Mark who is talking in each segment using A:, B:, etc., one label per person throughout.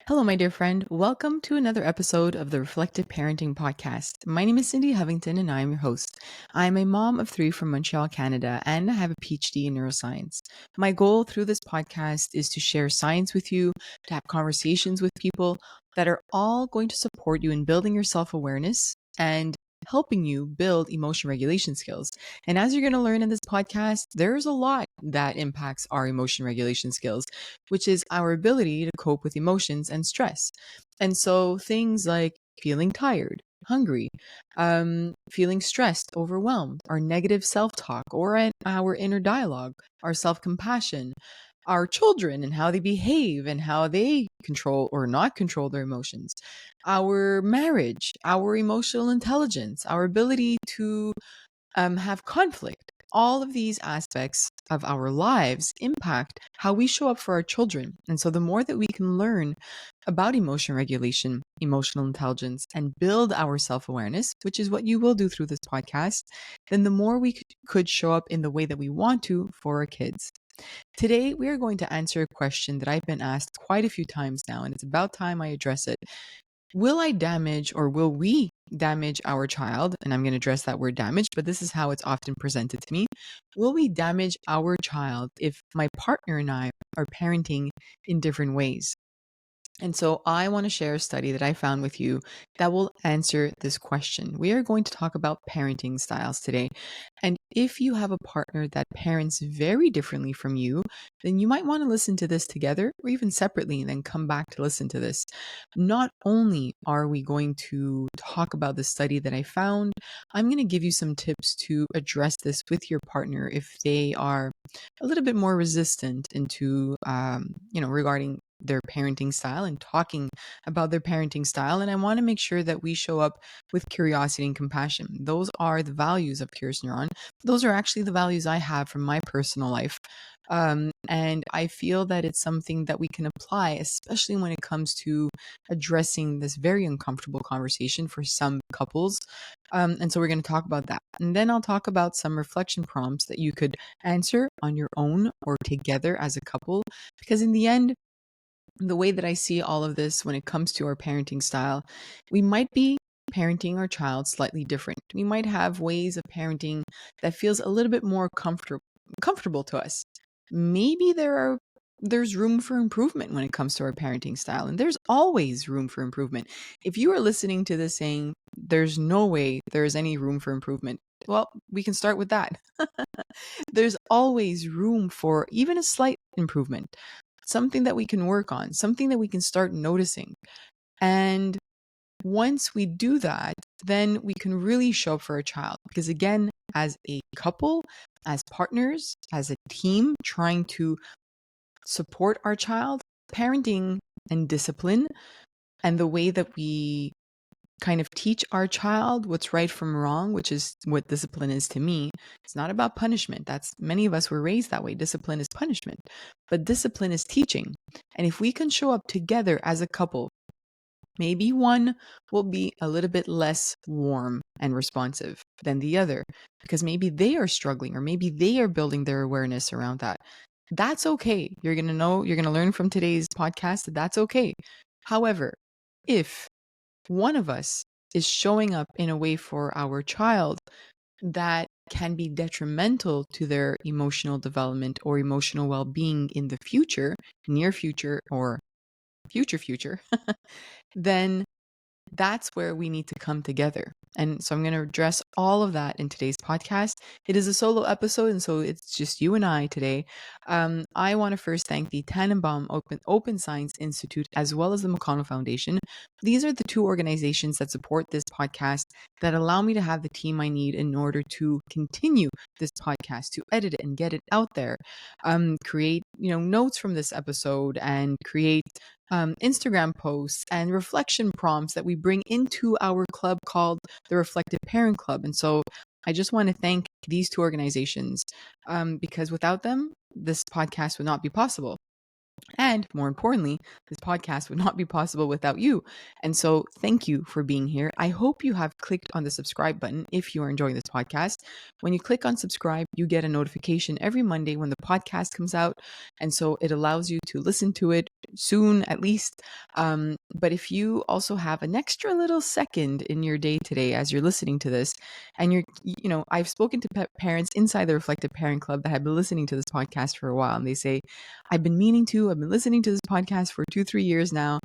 A: Hello, my dear friend. Welcome to another episode of the Reflective Parenting Podcast. My name is Cindy Hovington, and I'm your host. I'm a mom of three from Montreal, Canada, and I have a Ph.D. in neuroscience. My goal through this podcast is to share science with you, to have conversations with people that are all going to support you in building your self awareness and helping you build emotion regulation skills. And as you're going to learn in this podcast, there's a lot that impacts our emotion regulation skills, which is our ability to cope with emotions and stress. And so things like feeling tired, hungry, feeling stressed, overwhelmed, our negative self talk, or our inner dialogue, our self compassion, our children and how they behave and how they control or not control their emotions, our marriage, our emotional intelligence, our ability to have conflict. All of these aspects of our lives impact how we show up for our children. And so, the more that we can learn about emotion regulation, emotional intelligence, and build our self awareness, which is what you will do through this podcast, then the more we could show up in the way that we want to for our kids. Today, we are going to answer a question that I've been asked quite a few times now, and it's about time I address it. Will I damage or will we damage our child? And I'm going to address that word damage, but this is how it's often presented to me. Will we damage our child if my partner and I are parenting in different ways? And so I want to share a study that I found with you that will answer this question. We are going to talk about parenting styles today. And if you have a partner that parents very differently from you, then you might want to listen to this together or even separately and then come back to listen to this. Not only are we going to talk about the study that I found, I'm going to give you some tips to address this with your partner if they are a little bit more resistant into, regarding their parenting style and talking about their parenting style. And I want to make sure that we show up with curiosity and compassion. Those are the values of Curious Neuron. Those are actually the values I have from my personal life. And I feel that it's something that we can apply, especially when it comes to addressing this very uncomfortable conversation for some couples. And so we're going to talk about that. And then I'll talk about some reflection prompts that you could answer on your own or together as a couple. Because in the end, the way that I see all of this when it comes to our parenting style, we might be parenting our child slightly different. We might have ways of parenting that feels a little bit more comfortable to us. Maybe there's room for improvement when it comes to our parenting style, and there's always room for improvement. If you are listening to this saying there's no way there's any room for improvement, well, we can start with that. There's always room for even a slight improvement, something that we can work on, something that we can start noticing. And once we do that, then we can really show up for our child. Because again, as a couple, as partners, as a team trying to support our child, parenting and discipline and the way that we kind of teach our child what's right from wrong, which is what discipline is to me. It's not about punishment. That's many of us were raised that way. Discipline is punishment, but discipline is teaching. And if we can show up together as a couple, maybe one will be a little bit less warm and responsive than the other because maybe they are struggling or maybe they are building their awareness around that. That's okay. You're going to learn from today's podcast that that's okay. However, if one of us is showing up in a way for our child that can be detrimental to their emotional development or emotional well being in the future, near future, or future, then that's where we need to come together. And so I'm going to address all of that in today's podcast. It is a solo episode, and so it's just you and I today. I want to first thank the Tannenbaum Open Science Institute as well as the McConnell Foundation. These are the two organizations that support this podcast that allow me to have the team I need in order to continue this podcast, to edit it and get it out there, create notes from this episode, and create Instagram posts and reflection prompts that we bring into our club called the Reflective Parent Club. And so I just want to thank these two organizations because without them, this podcast would not be possible. And more importantly, this podcast would not be possible without you. And so thank you for being here. I hope you have clicked on the subscribe button if you are enjoying this podcast. When you click on subscribe, you get a notification every Monday when the podcast comes out. And so it allows you to listen to it soon, at least. But if you also have an extra little second in your day today as you're listening to this, and I've spoken to parents inside the Reflective Parent Club that have been listening to this podcast for a while, and they say, I've been listening to this podcast for 2-3 years now.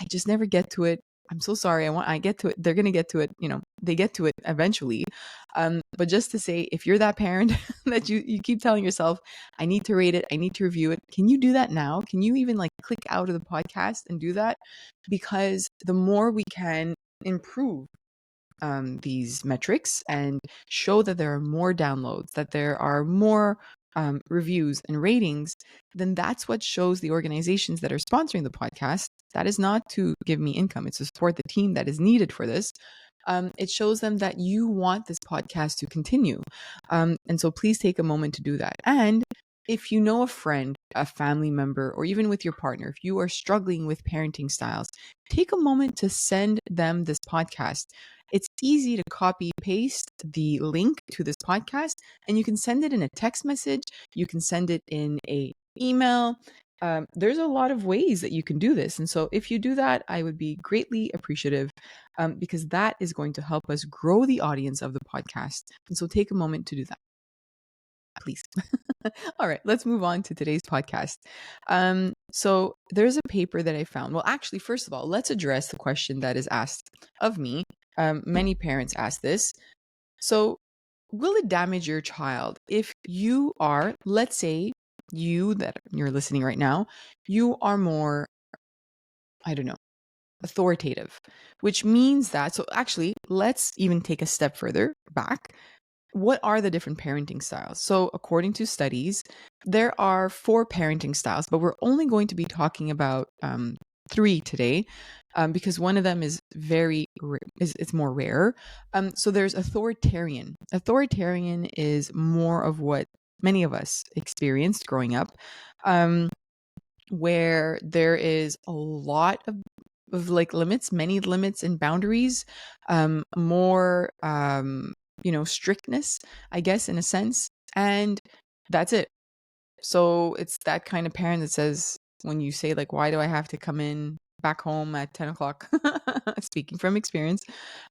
A: I just never get to it. I'm so sorry. I get to it. They're going to get to it. They get to it eventually. But just to say, if you're that parent that you keep telling yourself, I need to rate it, I need to review it. Can you do that now? Can you even click out of the podcast and do that? Because the more we can improve these metrics and show that there are more downloads, that there are more reviews and ratings, then that's what shows the organizations that are sponsoring the podcast. That is not to give me income, it's to support the team that is needed for this. It shows them that you want this podcast to continue. And so please take a moment to do that. And if you know a friend, a family member, or even with your partner, if you are struggling with parenting styles, take a moment to send them this podcast. It's easy to copy paste the link to this podcast, and you can send it in a text message. You can send it in a email. There's a lot of ways that you can do this. And so if you do that, I would be greatly appreciative, because that is going to help us grow the audience of the podcast. And so take a moment to do that, please. All right, let's move on to today's podcast. So there's a paper that I found. Well, actually, first of all, let's address the question that is asked of me. Many parents ask this. So, will it damage your child if you are, let's say, you that you're listening right now, you are more, I don't know, authoritative, which means that, so actually, let's even take a step further back. What are the different parenting styles? So, according to studies, there are 4 parenting styles, but we're only going to be talking about 3 today, because one of them is it's more rare. So there's authoritarian. Authoritarian is more of what many of us experienced growing up, where there is a lot of limits, many limits and boundaries, more strictness, I guess, in a sense, and that's it. So it's that kind of parent that says, when you say why do I have to come in back home at 10 o'clock? Speaking from experience,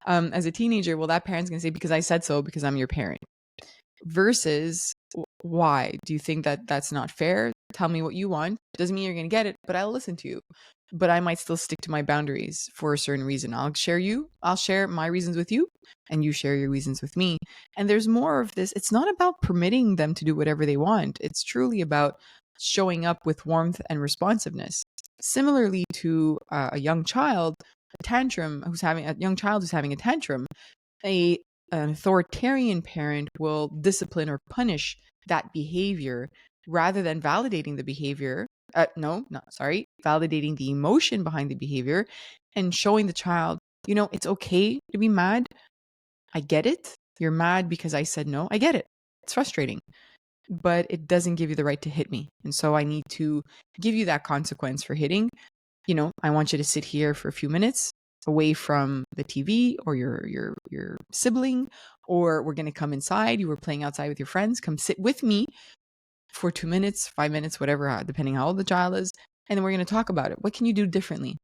A: as a teenager, well, that parent's gonna say, because I said so, because I'm your parent. Versus, why do you think that that's not fair? Tell me what you want. Doesn't mean you're going to get it, but I'll listen to you. But I might still stick to my boundaries for a certain reason. I'll share my reasons with you, and you share your reasons with me. And there's more of this. It's not about permitting them to do whatever they want. It's truly about showing up with warmth and responsiveness. Similarly to a young child, a young child who's having a tantrum, an authoritarian parent will discipline or punish that behavior rather than validating the behavior. Validating the emotion behind the behavior and showing the child, it's okay to be mad. I get it. You're mad because I said no. I get it. It's frustrating, but it doesn't give you the right to hit me. And so I need to give you that consequence for hitting. I want you to sit here for a few minutes away from the TV or your sibling, or we're going to come inside. You were playing outside with your friends. Come sit with me for 2 minutes, 5 minutes, whatever, depending how old the child is. And then we're going to talk about it. What can you do differently,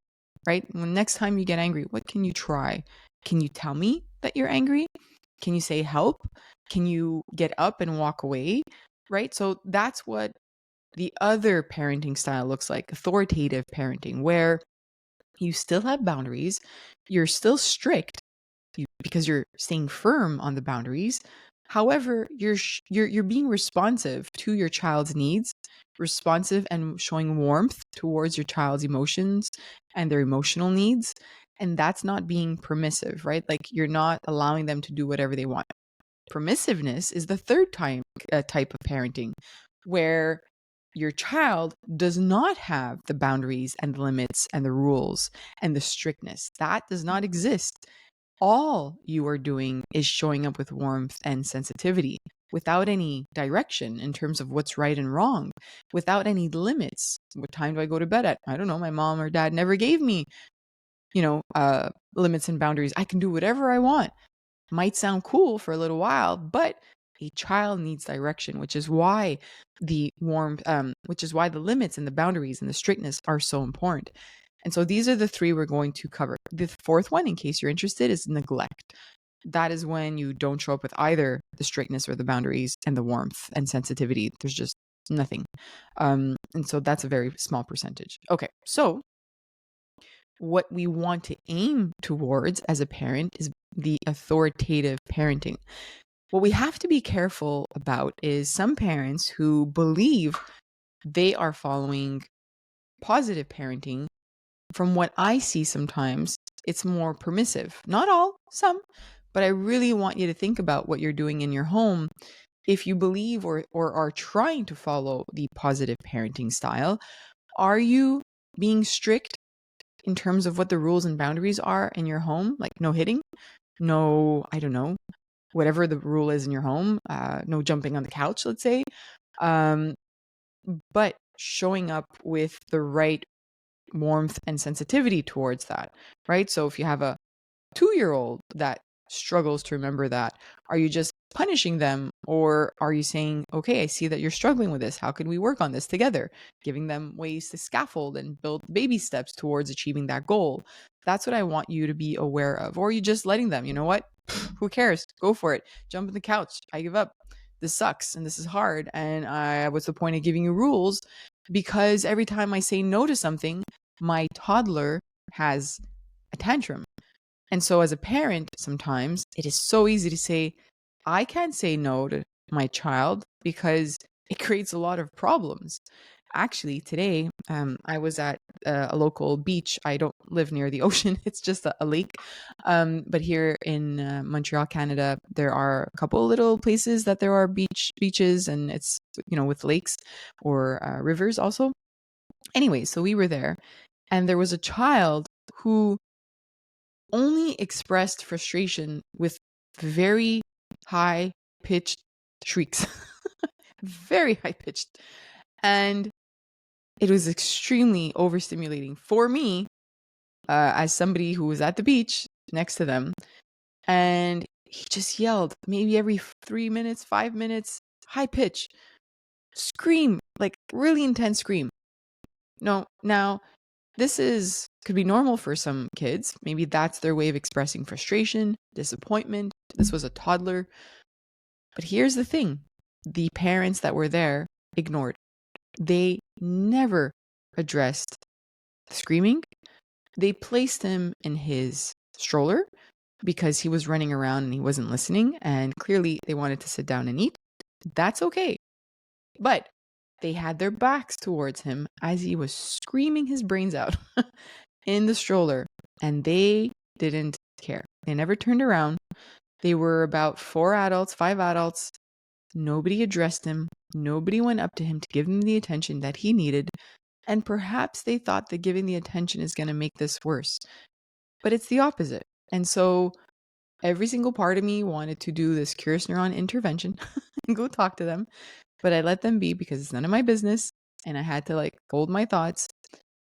A: right? When next time you get angry, what can you try? Can you tell me that you're angry? Can you say help? Can you get up and walk away? Right? So that's what the other parenting style looks like, authoritative parenting, where you still have boundaries, you're still strict because you're staying firm on the boundaries. However, you're being responsive to your child's needs, responsive and showing warmth towards your child's emotions and their emotional needs, and that's not being permissive, right? You're not allowing them to do whatever they want. Permissiveness is the third type of parenting, where your child does not have the boundaries and the limits and the rules and the strictness. That does not exist. All you are doing is showing up with warmth and sensitivity. without any direction in terms of what's right and wrong, without any limits. What time do I go to bed at? I don't know. My mom or dad never gave me, limits and boundaries. I can do whatever I want. Might sound cool for a little while, but a child needs direction, which is why which is why the limits and the boundaries and the strictness are so important. And so these are the three we're going to cover. The fourth one, in case you're interested, is neglect. That is when you don't show up with either the strictness or the boundaries and the warmth and sensitivity. There's just nothing. And so that's a very small percentage. Okay, so what we want to aim towards as a parent is the authoritative parenting. What we have to be careful about is some parents who believe they are following positive parenting. From what I see sometimes, it's more permissive. Not all, some, but I really want you to think about what you're doing in your home. If you believe or are trying to follow the positive parenting style, are you being strict in terms of what the rules and boundaries are in your home? Like no hitting, no, I don't know, whatever the rule is in your home, no jumping on the couch, let's say. But showing up with the right warmth and sensitivity towards that, right? So if you have a 2-year-old that struggles to remember that, are you just punishing them, or are you saying, okay, I see that you're struggling with this. How can we work on this together? Giving them ways to scaffold and build baby steps towards achieving that goal. That's what I want you to be aware of. Or are you just letting them, you know what? Who cares? Go for it. Jump on the couch. I give up. This sucks and this is hard. And what's the point of giving you rules? Because every time I say no to something, my toddler has a tantrum. And so as a parent, sometimes it is so easy to say, I can't say no to my child because it creates a lot of problems. Actually, today, I was at a local beach. I don't live near the ocean. It's just a lake. But here in Montreal, Canada, there are a couple little places that there are beaches, and it's, with lakes or rivers also. Anyway, so we were there, and there was a child who only expressed frustration with very high pitched shrieks, very high pitched. And it was extremely overstimulating for me as somebody who was at the beach next to them. And he just yelled maybe every 3 minutes, 5 minutes, high pitch, scream, like really intense scream. No, now this could be normal for some kids. Maybe that's their way of expressing frustration, disappointment. This was a toddler. But here's the thing. The parents that were there ignored. They never addressed the screaming. They placed him in his stroller because he was running around and he wasn't listening. And clearly they wanted to sit down and eat. That's okay. But they had their backs towards him as he was screaming his brains out in the stroller, and they didn't care. They never turned around. They were about 5 adults. Nobody addressed him. Nobody went up to him to give him the attention that he needed. And perhaps they thought that giving the attention is going to make this worse. But it's the opposite. And so every single part of me wanted to do this curious neuron intervention and go talk to them. But I let them be because it's none of my business. And I had to hold my thoughts.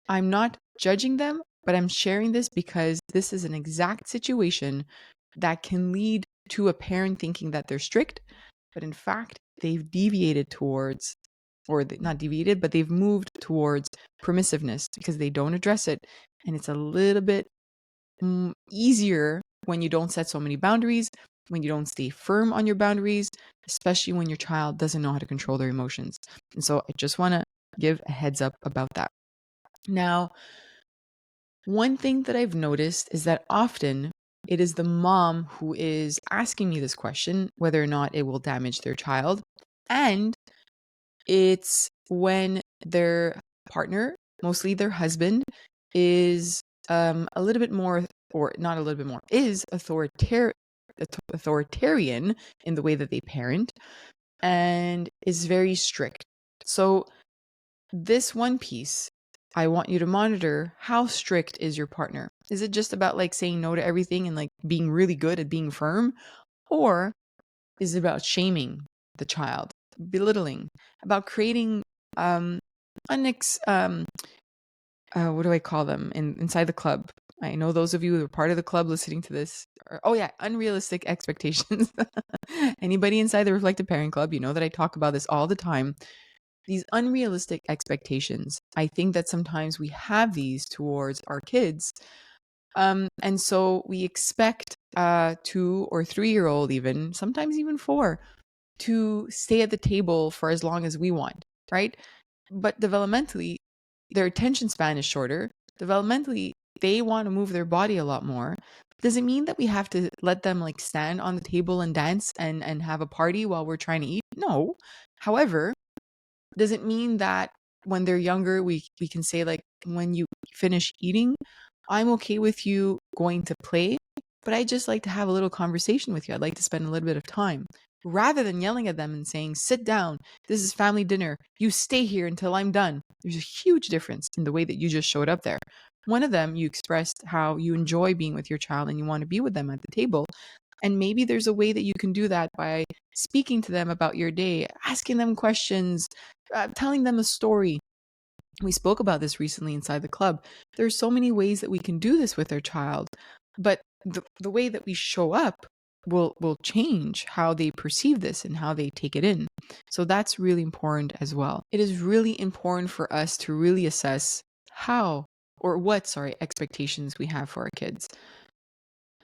A: I'm not judging them, but I'm sharing this because this is an exact situation that can lead to a parent thinking that they're strict, but in fact, they've deviated towards, not deviated, but they've moved towards permissiveness because they don't address it. And it's a little bit easier when you don't set so many boundaries, when you don't stay firm on your boundaries, especially when your child doesn't know how to control their emotions. And so I just want to give a heads up about that. Now, one thing that I've noticed is that often it is the mom who is asking me this question, whether or not it will damage their child. And it's when their partner, mostly their husband, is a little bit more, or not a little bit more, is authoritarian in the way that they parent and is very strict. So this one piece, I want you to monitor how strict is your partner. Is it just about saying no to everything and being really good at being firm? Or is it about shaming the child, belittling, about creating what do I call them inside the club? I know those of you who are part of the club listening to this unrealistic expectations. Anybody inside the Reflective Parent Club, you know that I talk about this all the time. These unrealistic expectations. I think that sometimes we have these towards our kids. And so we expect 2 or 3 year old, even sometimes even 4, to stay at the table for as long as we want, right? But developmentally, their attention span is shorter. Developmentally, they want to move their body a lot more. Does it mean that we have to let them like stand on the table and dance and have a party while we're trying to eat? No. However, does it mean that when they're younger, we can say like, when you finish eating, I'm okay with you going to play, but I just like to have a little conversation with you. I'd like to spend a little bit of time, rather than yelling at them and saying, sit down, this is family dinner, you stay here until I'm done. There's a huge difference in the way that you just showed up there. One of them, you expressed how you enjoy being with your child and you want to be with them at the table. And maybe there's a way that you can do that by speaking to them about your day, asking them questions, telling them a story. We spoke about this recently inside the club. There's so many ways that we can do this with our child, but the way that we show up will change how they perceive this and how they take it in. So that's really important as well. It is really important for us to really assess what expectations we have for our kids.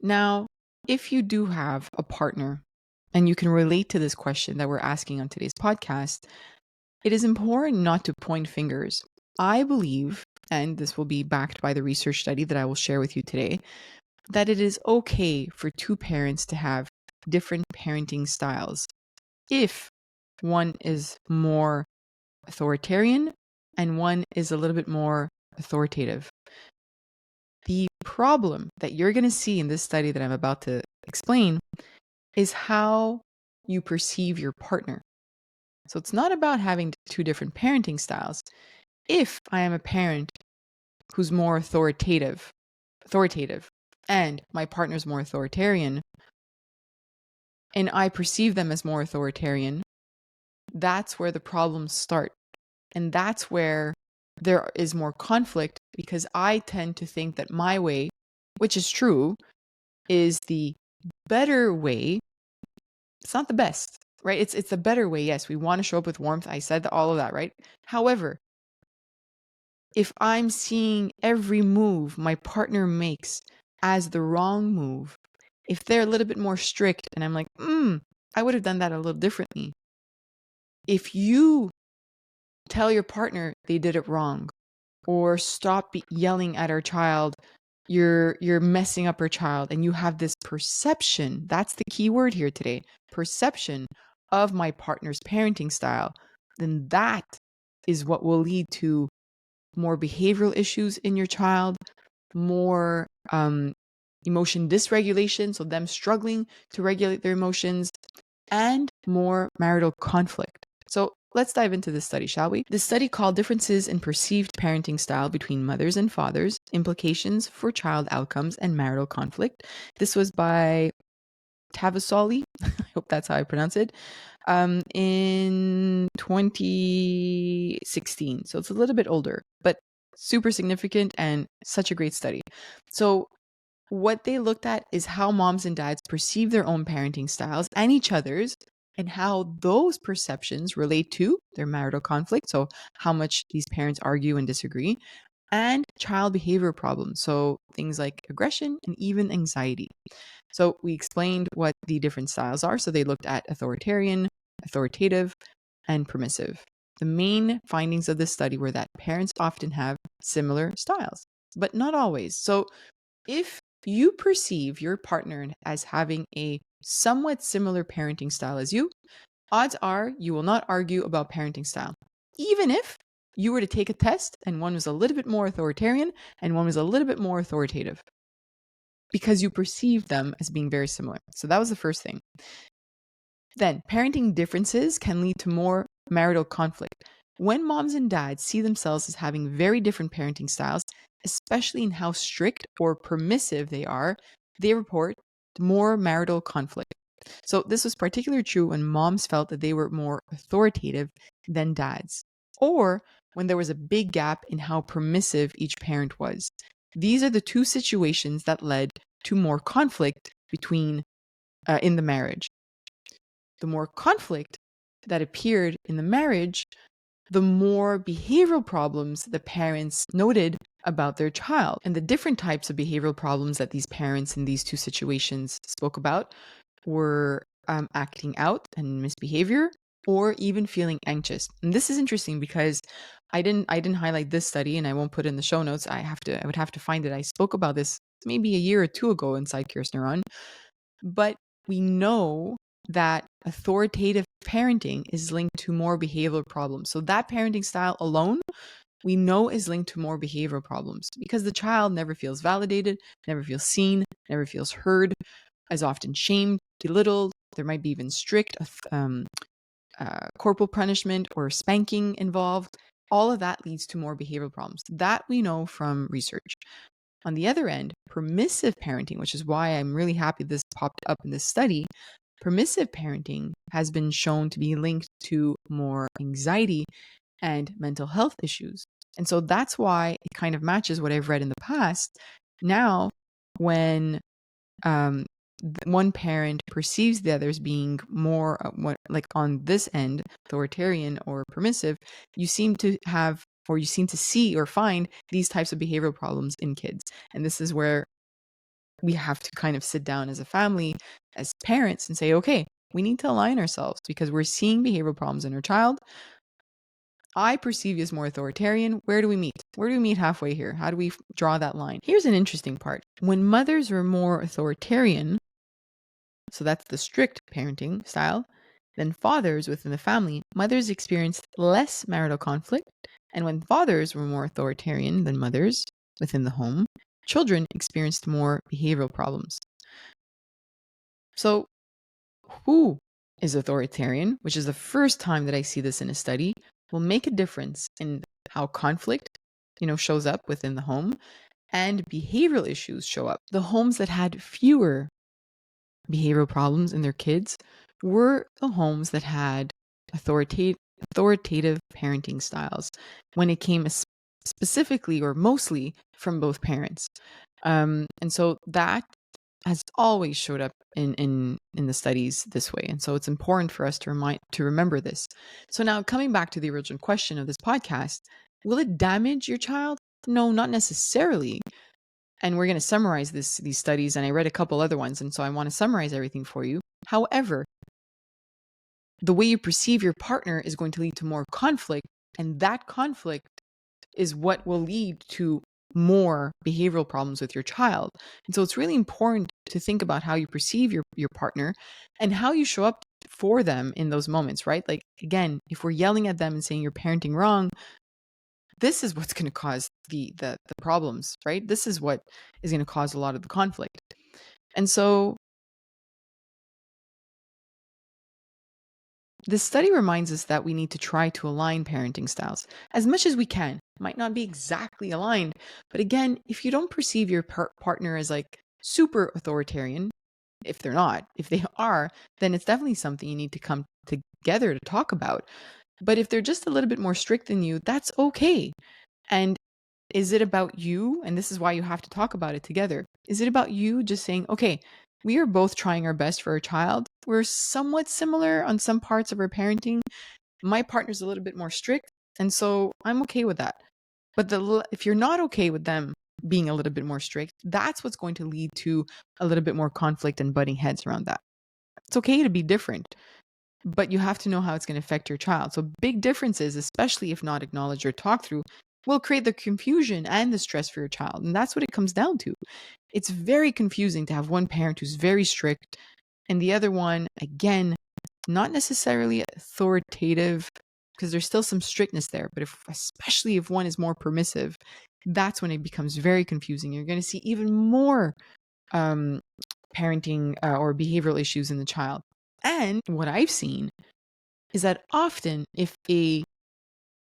A: Now, if you do have a partner and you can relate to this question that we're asking on today's podcast, it is important not to point fingers. I believe, and this will be backed by the research study that I will share with you today, that it is okay for 2 parents to have different parenting styles if one is more authoritarian and one is a little bit more authoritative. The problem that you're going to see in this study that I'm about to explain is how you perceive your partner. So it's not about having 2 different parenting styles. If I am a parent who's more authoritative, and my partner's more authoritarian, and I perceive them as more authoritarian, that's where the problems start. And that's where there is more conflict, because I tend to think that my way, which is true, is the better way. It's not the best, right? It's the better way. Yes, we want to show up with warmth. I said all of that, right? However, if I'm seeing every move my partner makes as the wrong move, if they're a little bit more strict and I'm like, I would have done that a little differently. If you tell your partner they did it wrong, or stop yelling at our child, you're messing up our child, and you have this perception, that's the key word here today, perception of my partner's parenting style, then that is what will lead to more behavioral issues in your child, more emotion dysregulation, so them struggling to regulate their emotions, and more marital conflict. So let's dive into this study, shall we? This study, called Differences in Perceived Parenting Style Between Mothers and Fathers, Implications for Child Outcomes and Marital Conflict. This was by Tavasoli, I hope that's how I pronounce it, in 2016. So it's a little bit older, but super significant and such a great study. So what they looked at is how moms and dads perceive their own parenting styles and each other's, and how those perceptions relate to their marital conflict. So how much these parents argue and disagree, and child behavior problems. So things like aggression and even anxiety. So we explained what the different styles are. So they looked at authoritarian, authoritative, and permissive. The main findings of this study were that parents often have similar styles, but not always. So if you perceive your partner as having a somewhat similar parenting style as you, odds are you will not argue about parenting style. Even if you were to take a test and one was a little bit more authoritarian and one was a little bit more authoritative, because you perceive them as being very similar. So that was the first thing. Then, parenting differences can lead to more marital conflict. When moms and dads see themselves as having very different parenting styles, especially in how strict or permissive they are, they report more marital conflict. So this was particularly true when moms felt that they were more authoritative than dads, or when there was a big gap in how permissive each parent was. These are the two situations that led to more conflict between in the marriage. The more conflict that appeared in the marriage, the more behavioral problems the parents noted about their child. And the different types of behavioral problems that these parents in these two situations spoke about were acting out and misbehavior, or even feeling anxious. And this is interesting because I didn't highlight this study, and I won't put it in the show notes. I would have to find it. I spoke about this maybe a year or two ago inside Curious Neuron. But we know that authoritative parenting is linked to more behavioral problems. So that parenting style alone, we know is linked to more behavioral problems because the child never feels validated, never feels seen, never feels heard, is often shamed, belittled. There might be even strict corporal punishment or spanking involved. All of that leads to more behavioral problems. That we know from research. On the other end, permissive parenting, which is why I'm really happy this popped up in this study, permissive parenting has been shown to be linked to more anxiety and mental health issues. And so that's why it kind of matches what I've read in the past. Now, when one parent perceives the others being more like on this end, authoritarian or permissive, you seem to have or you seem to see or find these types of behavioral problems in kids. And this is where we have to kind of sit down as a family, as parents, and say, okay, we need to align ourselves because we're seeing behavioral problems in our child. I perceive you as more authoritarian. Where do we meet? Where do we meet halfway here? How do we draw that line? Here's an interesting part. When mothers were more authoritarian, so that's the strict parenting style, then fathers within the family, mothers experienced less marital conflict. And when fathers were more authoritarian than mothers within the home, children experienced more behavioral problems. So, who is authoritarian, which is the first time that I see this in a study, will make a difference in how conflict, shows up within the home and behavioral issues show up. The homes that had fewer behavioral problems in their kids were the homes that had authoritative parenting styles when it came specifically or mostly from both parents. And so that has always showed up in the studies this way. And so it's important for us to remember this. So now coming back to the original question of this podcast, will it damage your child? No, not necessarily. And we're going to summarize these studies, and I read a couple other ones, and so I want to summarize everything for you. However, the way you perceive your partner is going to lead to more conflict, and that conflict is what will lead to more behavioral problems with your child. And so it's really important to think about how you perceive your partner and how you show up for them in those moments, right? Like, again, if we're yelling at them and saying you're parenting wrong, this is what's going to cause the problems, right? This is what is going to cause a lot of the conflict. And so this study reminds us that we need to try to align parenting styles as much as we can. Might not be exactly aligned, but again, if you don't perceive your partner as like super authoritarian, if they're not, if they are, then it's definitely something you need to come together to talk about. But if they're just a little bit more strict than you, that's okay. And is it about you? And this is why you have to talk about it together. Is it about you just saying, okay, we are both trying our best for our child. We're somewhat similar on some parts of our parenting. My partner's a little bit more strict, and so I'm okay with that. But if you're not okay with them being a little bit more strict, that's what's going to lead to a little bit more conflict and butting heads around that. It's okay to be different, but you have to know how it's going to affect your child. So big differences, especially if not acknowledged or talked through, will create the confusion and the stress for your child. And that's what it comes down to. It's very confusing to have one parent who's very strict and the other one, again, not necessarily authoritative, because there's still some strictness there. But especially if one is more permissive, that's when it becomes very confusing. You're going to see even more parenting or behavioral issues in the child. And what I've seen is that often if a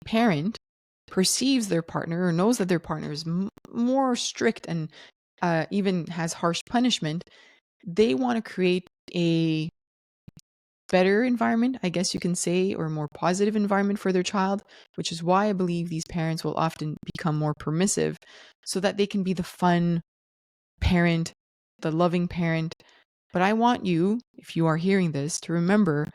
A: parent perceives their partner or knows that their partner is more strict and even has harsh punishment, they want to create a better environment, I guess you can say, or more positive environment for their child, which is why I believe these parents will often become more permissive so that they can be the fun parent, the loving parent. But I want you, if you are hearing this, to remember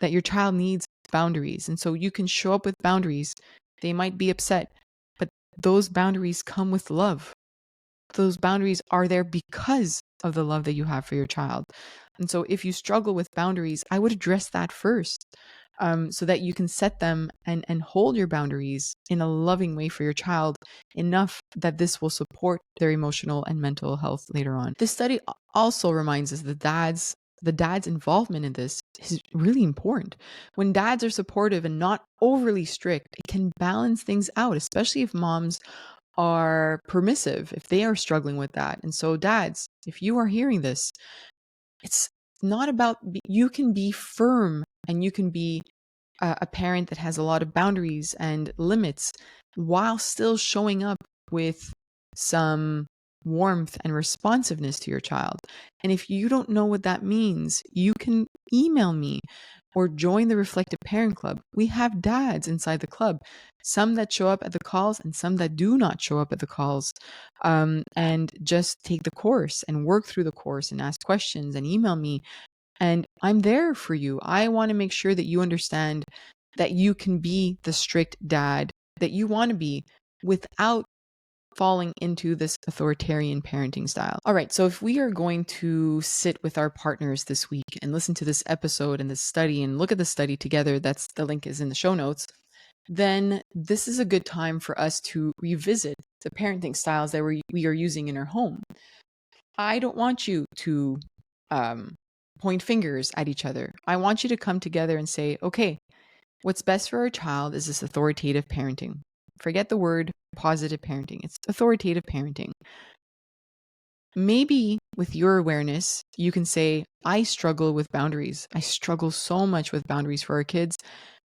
A: that your child needs boundaries. And so you can show up with boundaries. They might be upset, but those boundaries come with love. Those boundaries are there because of the love that you have for your child. And so if you struggle with boundaries, I would address that first, so that you can set them and hold your boundaries in a loving way for your child enough that this will support their emotional and mental health later on. This study also reminds us that the dad's involvement in this is really important. When dads are supportive and not overly strict, it can balance things out, especially if moms are permissive, if they are struggling with that. And so, dads, if you are hearing this, it's not about, you can be firm and you can be a parent that has a lot of boundaries and limits while still showing up with some warmth and responsiveness to your child. And if you don't know what that means, you can email me or join the Reflective Parent Club. We have dads inside the club, some that show up at the calls and some that do not show up at the calls, and just take the course and work through the course and ask questions and email me. And I'm there for you. I want to make sure that you understand that you can be the strict dad that you want to be without falling into this authoritarian parenting style. All right, so if we are going to sit with our partners this week and listen to this episode and this study and look at the study together, that's the link is in the show notes, then this is a good time for us to revisit the parenting styles that we are using in our home. I don't want you to point fingers at each other. I want you to come together and say, okay, what's best for our child is this authoritative parenting. Forget the word positive parenting. It's authoritative parenting. Maybe with your awareness, you can say, I struggle with boundaries. I struggle so much with boundaries for our kids.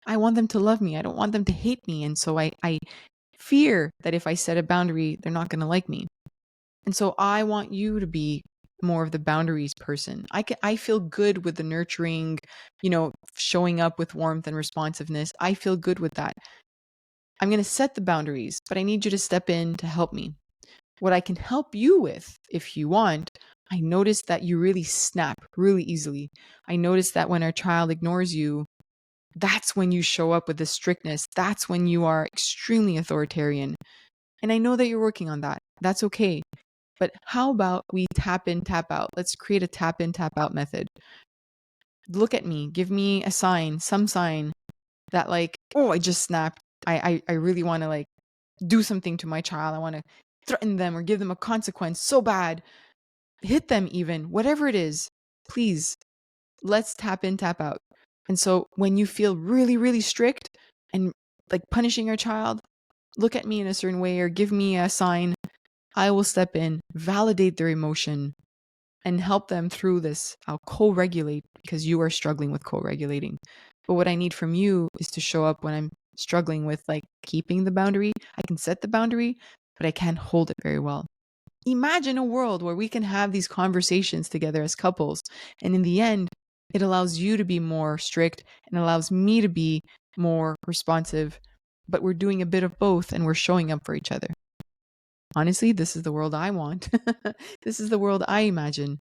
A: I want them to love me. I don't want them to hate me. And so I fear that if I set a boundary, they're not going to like me. And so I want you to be more of the boundaries person. I feel good with the nurturing, showing up with warmth and responsiveness. I feel good with that. I'm going to set the boundaries, but I need you to step in to help me. What I can help you with, if you want, I notice that you really snap really easily. I notice that when our child ignores you, that's when you show up with the strictness. That's when you are extremely authoritarian. And I know that you're working on that. That's okay. But how about we tap in, tap out? Let's create a tap in, tap out method. Look at me. Give me a sign, some sign that I just snapped. I really want to do something to my child. I want to threaten them or give them a consequence so bad. Hit them even, whatever it is. Please, let's tap in, tap out. And so when you feel really, really strict and punishing your child, look at me in a certain way or give me a sign. I will step in, validate their emotion, and help them through this. I'll co-regulate because you are struggling with co-regulating. But what I need from you is to show up when I'm struggling with keeping the boundary. I can set the boundary, but I can't hold it very well. Imagine a world where we can have these conversations together as couples. And in the end, it allows you to be more strict and allows me to be more responsive. But we're doing a bit of both and we're showing up for each other. Honestly, this is the world I want. This is the world I imagine.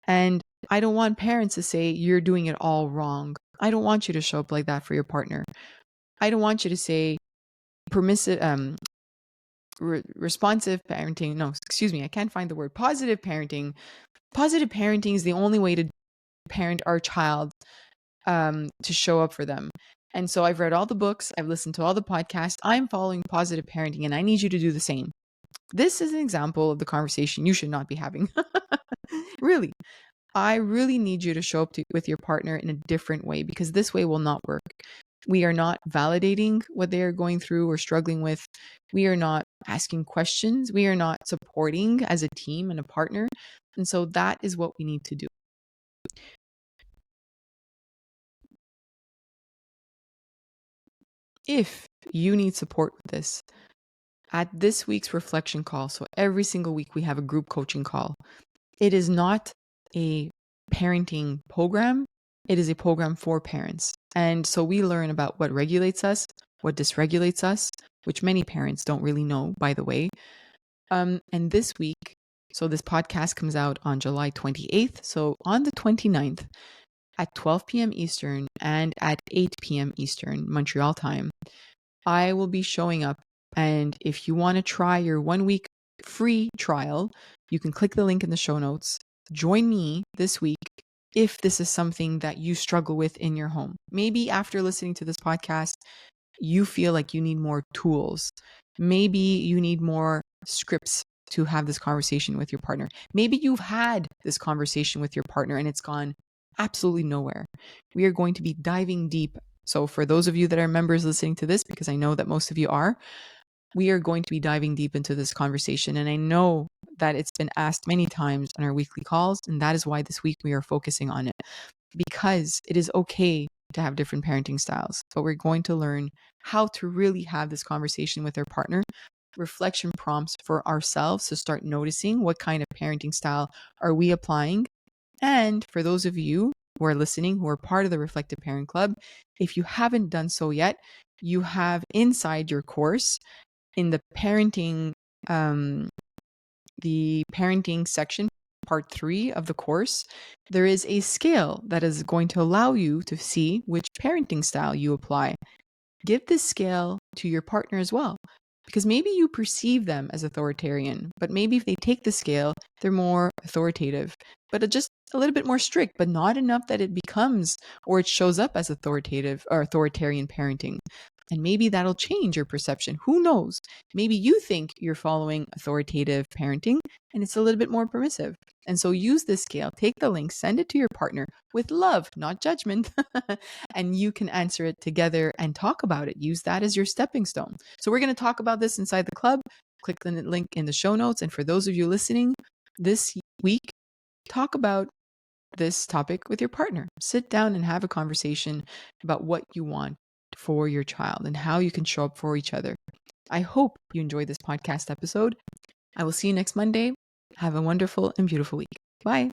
A: And I don't want parents to say you're doing it all wrong. I don't want you to show up like that for your partner. I don't want you to say permissive, responsive parenting. No, excuse me, I can't find the word. Positive parenting. Positive parenting is the only way to parent our child, to show up for them. And so I've read all the books, I've listened to all the podcasts. I'm following positive parenting, and I need you to do the same. This is an example of the conversation you should not be having. Really. I really need you to show up with your partner in a different way because this way will not work. We are not validating what they are going through or struggling with. We are not asking questions. We are not supporting as a team and a partner. And so that is what we need to do. If you need support with this, at this week's reflection call, so every single week we have a group coaching call. It is not a parenting program. It is a program for parents. And so we learn about what regulates us, what dysregulates us, which many parents don't really know, by the way. And this week, so this podcast comes out on July 28th. So on the 29th at 12 p.m. Eastern and at 8 p.m. Eastern, Montreal time, I will be showing up. And if you want to try your 1 week free trial, you can click the link in the show notes. Join me this week if this is something that you struggle with in your home. Maybe after listening to this podcast, you feel like you need more tools. Maybe you need more scripts to have this conversation with your partner. Maybe you've had this conversation with your partner and it's gone absolutely nowhere. We are going to be diving deep. So for those of you that are members listening to this, because I know that most of you are, we are going to be diving deep into this conversation. And I know that it's been asked many times on our weekly calls. And that is why this week we are focusing on it, because it is okay to have different parenting styles, but we're going to learn how to really have this conversation with our partner, reflection prompts for ourselves to start noticing what kind of parenting style are we applying. And for those of you who are listening, who are part of the Reflective Parent Club, if you haven't done so yet, you have inside your course in the parenting section, part 3 of the course, there is a scale that is going to allow you to see which parenting style you apply. Give this scale to your partner as well, because maybe you perceive them as authoritarian, but maybe if they take the scale, they're more authoritative, but just a little bit more strict, but not enough that it becomes or it shows up as authoritative or authoritarian parenting. And maybe that'll change your perception. Who knows? Maybe you think you're following authoritative parenting and it's a little bit more permissive. And so use this scale, take the link, send it to your partner with love, not judgment, and you can answer it together and talk about it. Use that as your stepping stone. So we're going to talk about this inside the club. Click the link in the show notes. And for those of you listening this week, talk about this topic with your partner. Sit down and have a conversation about what you want for your child and how you can show up for each other. I hope you enjoyed this podcast episode. I will see you next Monday. Have a wonderful and beautiful week. Bye.